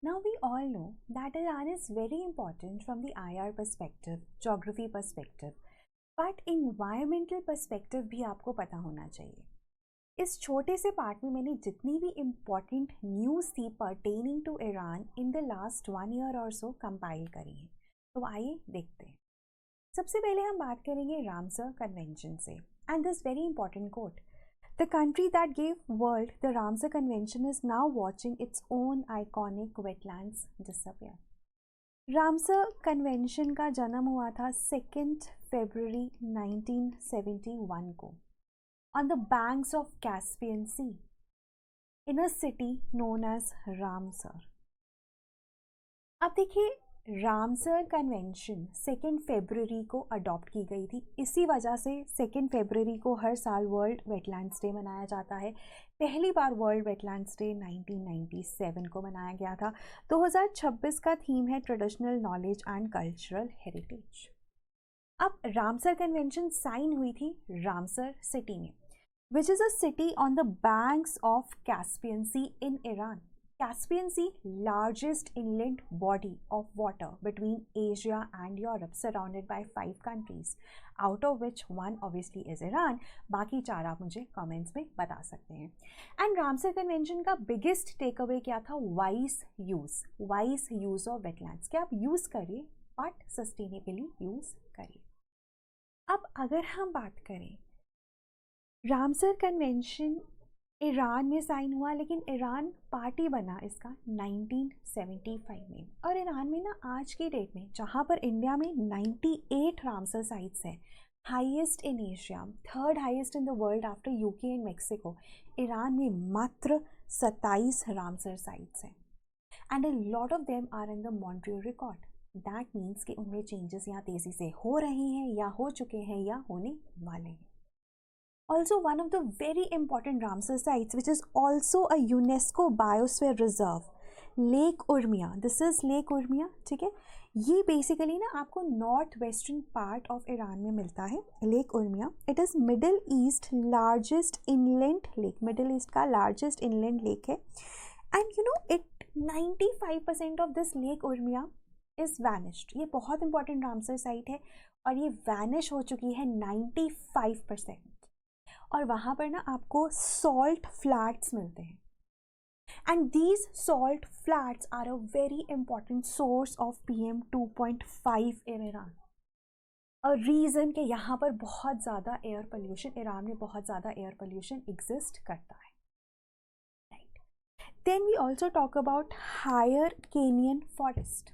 Now we all know that Iran is very important from the IR perspective, geography perspective, but environmental perspective भी आपको पता होना चाहिए. इस छोटे से पार्ट में मैंने जितनी भी इम्पॉर्टेंट न्यूज़ थी pertaining to Iran in the last 1 year और सो कंपाइल करी है. तो आइए देखते हैं. सबसे पहले हम बात करेंगे रामसर कन्वेंशन से and this very important coat. The country that gave world the Ramsar Convention is now watching its own iconic wetlands disappear. Ramsar convention का जन्म हुआ था 2 फरवरी 1971 को on the banks of Caspian Sea in a city known as Ramsar. अब देखिए, Ramsar convention 2 फरवरी को adopt की गई थी. इसी वजह से 2 फरवरी को हर साल वर्ल्ड वेटलैंड्स डे मनाया जाता है. पहली बार वर्ल्ड वेटलैंड्स डे 1997 को मनाया गया था. 2026 का थीम है traditional knowledge and cultural heritage. अब रामसर कन्वेंशन साइन हुई थी रामसर सिटी में, which is a city on the banks of Caspian Sea in Iran. Caspian Sea, largest inland body of water between Asia and Europe, surrounded by 5 countries, out of which one obviously is Iran. बाकी 4 आप मुझे comments में बता सकते हैं. And Ramsar convention का biggest takeaway क्या था? wise use of wetlands. कि आप use करिए but sustainably use करिए. अब अगर हम बात करें, रामसर कन्वेंशन ईरान में साइन हुआ, लेकिन ईरान पार्टी बना इसका 1975 में. और ईरान में ना आज की डेट में, जहाँ पर इंडिया में 98 रामसर साइट्स हैं, highest in Asia, third highest in the world after UK and Mexico, Iran में मात्र 27 रामसर साइट्स हैं. And a lot of them are in the Montreal record. That means कि उनमें चेंजेस यहाँ तेज़ी से हो रहे हैं या हो चुके हैं या होने वाले हैं. Also, one of the very important Ramsar sites, which is also a UNESCO Biosphere Reserve, Lake Urmia. This is Lake Urmia, ठीक है. ये बेसिकली ना आपको north western part of Iran में मिलता है. Lake Urmia, it is middle east largest inland lake, middle east का largest inland lake है. And you know it 95% of this lake Urmia is vanished. ये बहुत इंपॉर्टेंट रामसर साइट है और ये वैनिश हो चुकी है 95%. और वहाँ पर ना आपको सॉल्ट फ्लैट्स मिलते हैं. And these salt flats are a very important source of PM2.5 in Iran. A reason कि यहाँ पर बहुत ज़्यादा एयर पोल्यूशन, ईरान में बहुत ज़्यादा एयर पोल्यूशन एग्जिस्ट करता है. Right. Then we also talk about Hyrcanian forest.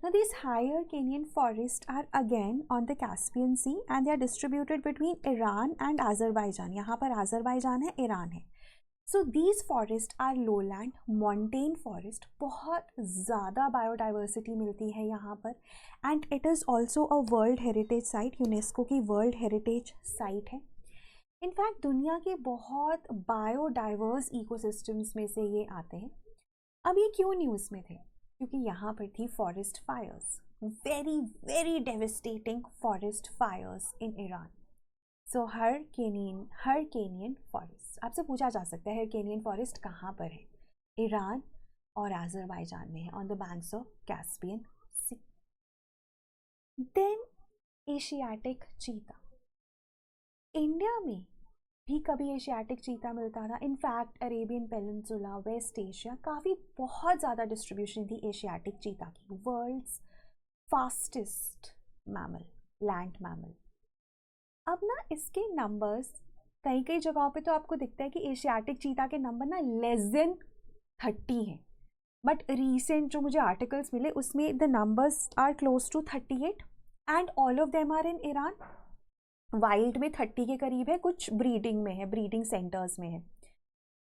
Now these higher Kenyan forests are again on the Caspian Sea and they are distributed between Iran and Azerbaijan. यहाँ पर Azerbaijan है, Iran है. So these forests are lowland montane forest. बहुत ज़्यादा biodiversity मिलती है यहाँ पर. And it is also a World Heritage Site, UNESCO की World Heritage Site है. In fact दुनिया के बहुत biodiverse ecosystems में से ये आते हैं. अब ये क्यों न्यूज़ में थे? क्योंकि यहाँ पर थी forest fires, very very devastating forest fires in Iran. So her Kenyon forest, आपसे पूछा जा सकता है हर केनियन फॉरेस्ट कहाँ पर है? ईरान और अज़रबैजान में है, on the banks of Caspian Sea. Then Asiatic cheetah. India में भी कभी एशियाटिक चीता मिलता था. In fact Arabian peninsula, West Asia, काफ़ी बहुत ज़्यादा डिस्ट्रीब्यूशन थी एशियाटिक चीता की. World's fastest mammal, land mammal. अब ना इसके नंबर्स कई कई जगहों पे तो आपको दिखता है कि एशियाटिक चीता के नंबर ना <30 हैं. बट रीसेंट जो मुझे आर्टिकल्स मिले उसमें the numbers are close to 38 and all of them are in Iran. Wild में 30 के करीब है, कुछ ब्रीडिंग में है, ब्रीडिंग सेंटर्स में है.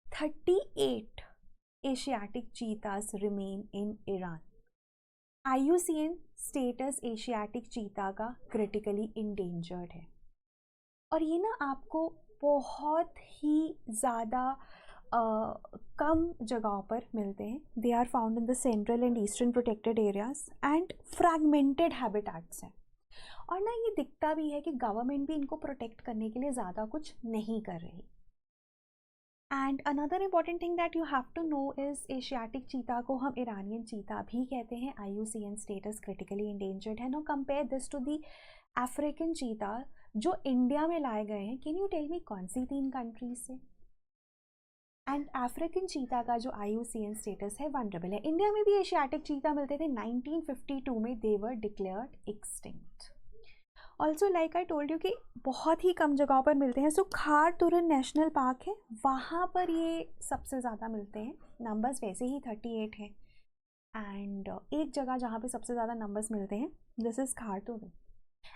38 Asiatic चीतास remain in Iran. IUCN status Asiatic cheetah का क्रिटिकली इंडेंजर्ड है. और ये ना आपको बहुत ही ज़्यादा कम जगहों पर मिलते हैं. They are found in the central and eastern protected areas and fragmented habitats हैं. और ना ये दिखता भी है कि गवर्नमेंट भी इनको प्रोटेक्ट करने के लिए ज़्यादा कुछ नहीं कर रही. And another important thing that you have to know is Asiatic cheetah को हम इरानियन चीता भी कहते हैं. IUCN स्टेटस क्रिटिकली इंडेंजर्ड है. Now compare this to the African cheetah जो इंडिया में लाए गए हैं. कैन यू टेल मी कौन सी 3 कंट्रीज से? एंड अफ्रीकन चीता का जो IUCN स्टेटस है वनरेबल है. इंडिया में भी एशियाटिक चीता मिलते थे. 1952 में they were declared extinct. Also like I told you कि बहुत ही कम जगहों पर मिलते हैं. सो खारतुरन नेशनल पार्क है, वहाँ पर ये सबसे ज़्यादा मिलते हैं. नंबर्स वैसे ही 38 हैं. एंड एक जगह जहाँ पे सबसे ज़्यादा नंबर्स मिलते हैं, this is Khar Turan.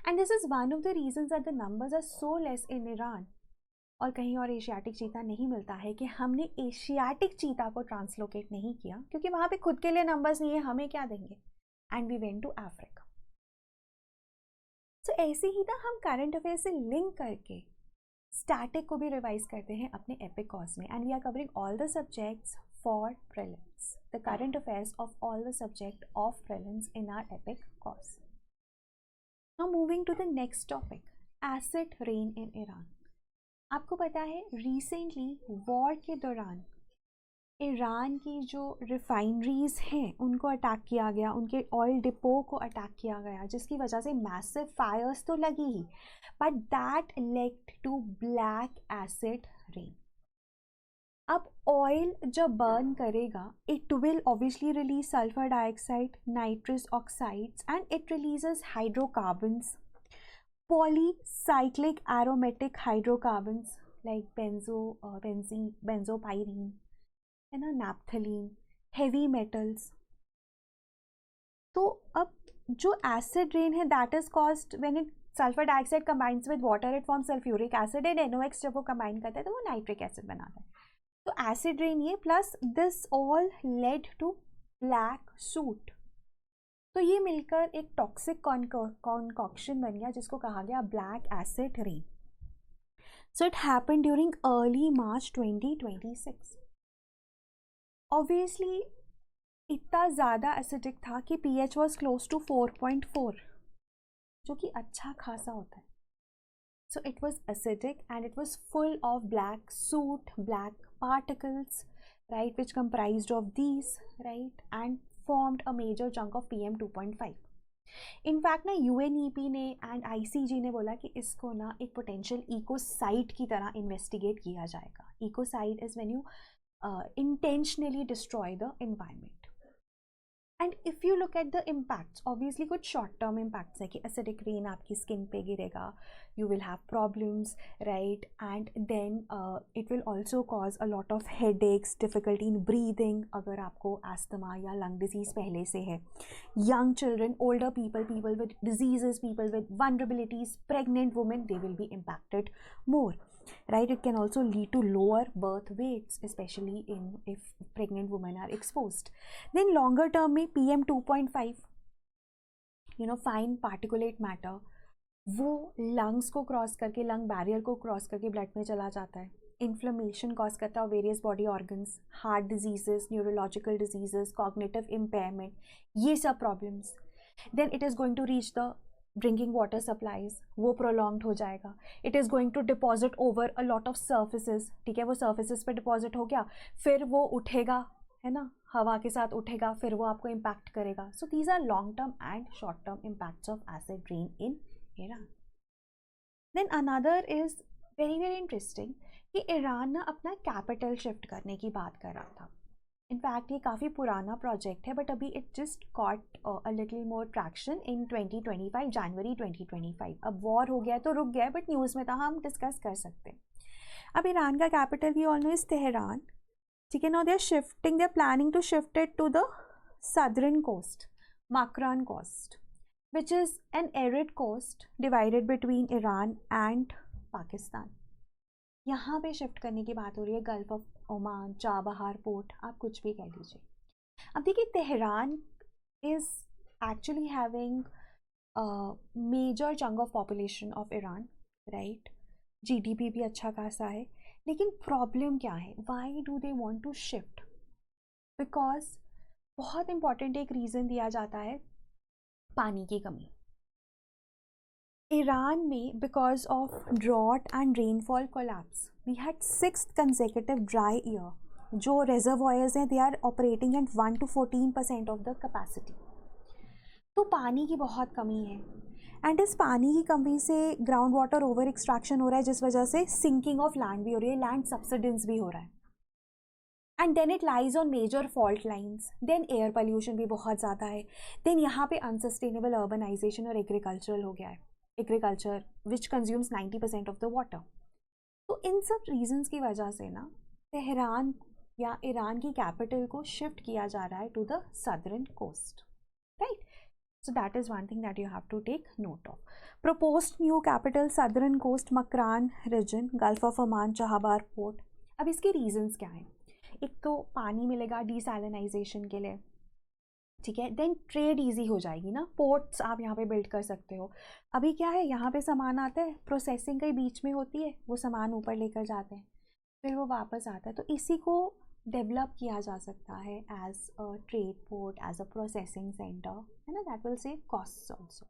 And this is one of the reasons that the numbers are so less in Iran. और कहीं और एशियाटिक चीता नहीं मिलता है कि हमने एशियाटिक चीता को ट्रांसलोकेट नहीं किया, क्योंकि वहाँ पे खुद के लिए नंबर्स नहीं है, हमें क्या देंगे. And we went to Africa. तो ऐसे ही ना हम करंट अफेयर से लिंक करके स्टैटिक को भी रिवाइज करते हैं अपने एपिक कोर्स में. And we are covering all the subjects for prelims, the current affairs of all the subject of prelims in our epic course. Now moving to the next topic, acid rain in Iran. आपको पता है recently war के दौरान Iran की जो refineries हैं उनको attack किया गया, उनके ऑयल डिपो को अटैक किया गया, जिसकी वजह से मैसिव फायर्स तो लगी ही, but that led to black acid rain. अब ऑयल जब बर्न करेगा, it will obviously release sulphur dioxide, nitrous oxides, and it releases hydrocarbons, polycyclic aromatic hydrocarbons like benzopyrene, है ना, naphthalene, heavy metals. तो अब जो एसिड रेन है that is caused when it sulphur dioxide combines with water, it form sulphuric acid, and NOx जब वो combine करता है तो वो नाइट्रिक एसिड बनाता है. तो एसिड रेन ये, plus this all led to black soot. तो ये मिलकर एक टॉक्सिक कॉन्कॉक्शन बन गया जिसको कहा गया black acid rain. So it happened during early March 2026. Obviously इतना ज़्यादा एसिडिक था कि pH वॉज क्लोज टू 4.4, जो कि अच्छा खासा होता है. So it was acidic and it was full of black suit, black particles, right, which comprised of these, right, and formed a major chunk of PM 2.5. In fact ना UNEP ने and ICG ने बोला कि इसको ना एक पोटेंशियल इकोसाइड की तरह इन्वेस्टिगेट किया जाएगा. Ecocide is when you intentionally destroy the environment. And if you look at the impacts, obviously कुछ शॉर्ट टर्म इम्पैक्ट्स है कि एसिडिक रेन आपकी स्किन पे गिरेगा, you will have problems, right, and then it will also cause a lot of headaches, difficulty in breathing अगर आपको asthma या lung disease पहले से है. Young children, older people, people with diseases, people with vulnerabilities, pregnant women, they will be impacted more. Right, it can also lead to lower birth weights, especially if pregnant women are exposed. Then longer term में PM 2.5, fine particulate matter, वो lungs को cross करके, lung barrier को cross करके blood में चला जाता है. इन्फ्लेमेशन कॉज करता है various body organs, heart diseases, neurological diseases, cognitive impairment, ये सब problems. Then it is going to reach the drinking water supplies, वो प्रोलॉन्ग्ड हो जाएगा. It is going to deposit over a lot of surfaces, ठीक है, वो surfaces पे deposit हो गया, फिर वो उठेगा, है ना, हवा के साथ उठेगा, फिर वो आपको इम्पैक्ट करेगा. So these are long term and short term impacts of acid rain in Iran. Then another is very very interesting कि ईरान ना अपना कैपिटल शिफ्ट करने की बात कर रहा था. इनफैक्ट ये काफ़ी पुराना प्रोजेक्ट है, बट अभी it just got a little more traction in 2025, January 2025. अब वॉर हो गया है तो रुक गया है, बट न्यूज़ में था, हम डिस्कस कर सकते हैं. अब ईरान का capital we all know is Tehran, ठीक है. Now they are planning to shift it to the southern coast, Makran coast, which is an arid coast divided between Iran and Pakistan. यहाँ पे शिफ्ट करने की बात हो रही है. Gulf of Oman, Chabahar port, आप कुछ भी कह लीजिए. अब देखिए, Tehran is actually having major chunk of population of Iran, right. GDP भी अच्छा खासा है, लेकिन प्रॉब्लम क्या है, why do they want to shift? Because बहुत इंपॉर्टेंट एक रीज़न दिया जाता है, पानी की कमी. ईरान में because of drought and rainfall collapse we had 6th consecutive dry year. जो रिजर्वॉयर्स हैं they are operating at 1 to 14% of the capacity. तो पानी की बहुत कमी है एंड इस पानी की कमी से ग्राउंड वाटर ओवर एक्सट्रैक्शन हो रहा है, जिस वजह से सिंकिंग ऑफ लैंड भी हो रही है, लैंड सब्सिडेंस भी हो रहा है। And then it lies on major fault lines. Then air pollution भी बहुत ज़्यादा है। देन यहाँ पे अनसस्टेनेबल अर्बनाइजेशन और एग्रीकल्चरल हो गया है, agriculture which consumes 90% of the water. तो इन सब रीजंस की वजह से ना तेहरान या ईरान की कैपिटल को शिफ्ट किया जा रहा है to the southern coast, right. So that is one thing that you have to take note of. Proposed new capital southern coast Makran region, Gulf of Oman, Chahabar port. अब इसके reasons क्या हैं? एक तो पानी मिलेगा डिसैलिनाइजेशन के लिए, ठीक है। देन ट्रेड इजी हो जाएगी ना, पोर्ट्स आप यहाँ पे बिल्ड कर सकते हो। अभी क्या है, यहाँ पे सामान आता है, प्रोसेसिंग कहीं बीच में होती है, वो सामान ऊपर लेकर जाते हैं, फिर वो वापस आता है। तो इसी को डेवलप किया जा सकता है as a trade port, as a processing centre, है ना। That will save costs also.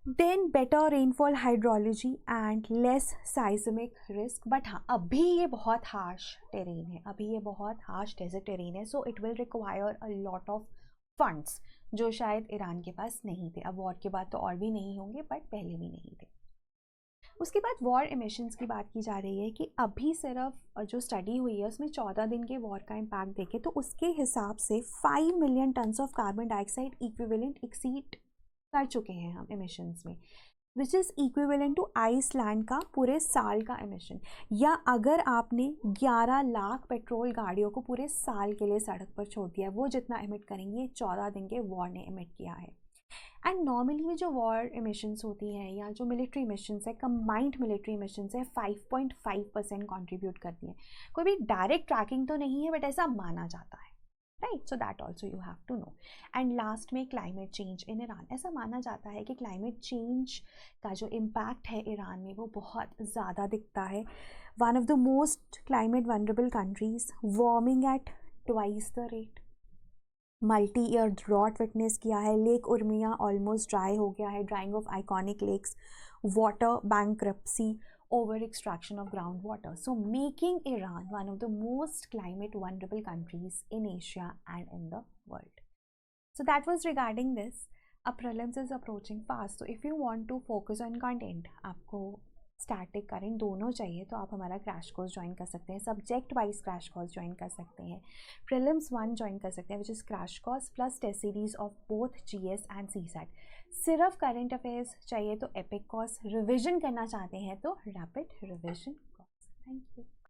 Then better rainfall hydrology and less seismic risk. But हाँ, अभी ये बहुत हार्श टेरेन है, अभी ये बहुत हार्श डेजर्ट टेरेन है, so it will require a lot of funds जो शायद ईरान के पास नहीं थे। अब वॉर के बाद तो और भी नहीं होंगे, बट पहले भी नहीं थे। उसके बाद वॉर एमिशंस की बात की जा रही है कि अभी सिर्फ जो स्टडी हुई है उसमें 14 दिन के वॉर का इम्पैक्ट देखे तो उसके हिसाब से 5 million tons of carbon dioxide equivalent exceed कर चुके हैं हम एमिशंस में, which is equivalent to Iceland का पूरे साल का एमिशन। या अगर आपने 11 लाख पेट्रोल गाड़ियों को पूरे साल के लिए सड़क पर छोड़ दिया, वो जितना एमिट करेंगे 14 दिन के वॉर ने एमिट किया है। एंड नॉर्मली जो वॉर एमिशंस होती हैं या जो मिलिट्री मिशंस है, कंबाइंड मिलिट्री मिशंस है, 5.5% कॉन्ट्रीब्यूट करती हैं। कोई भी डायरेक्ट ट्रैकिंग तो नहीं है, बट ऐसा माना जाता है, right. So that also you have to know. And last में क्लाइमेट चेंज इन ईरान। ऐसा माना जाता है कि क्लाइमेट चेंज का जो इम्पैक्ट है ईरान में वो बहुत ज़्यादा दिखता है। One of the most climate vulnerable countries, warming at twice the rate, multi year drought witness किया है, लेक उर्मिया ऑलमोस्ट ड्राई हो गया है, drying of iconic lakes, water bankruptcy, over extraction of ground water, so making Iran one of the most climate vulnerable countries in Asia and in the world. So that was regarding this. अब prelims is approaching fast, so if you want to focus on content, आपको static current दोनों चाहिए तो आप हमारा crash course join कर सकते हैं, subject wise crash course join कर सकते हैं, प्रीलिम्स 1 ज्वाइन कर सकते हैं which is crash course plus test series of both GS and CSAT. सिर्फ करंट अफेयर्स चाहिए तो एपिक कोर्स, रिविजन करना चाहते हैं तो rapid revision course. Thank you.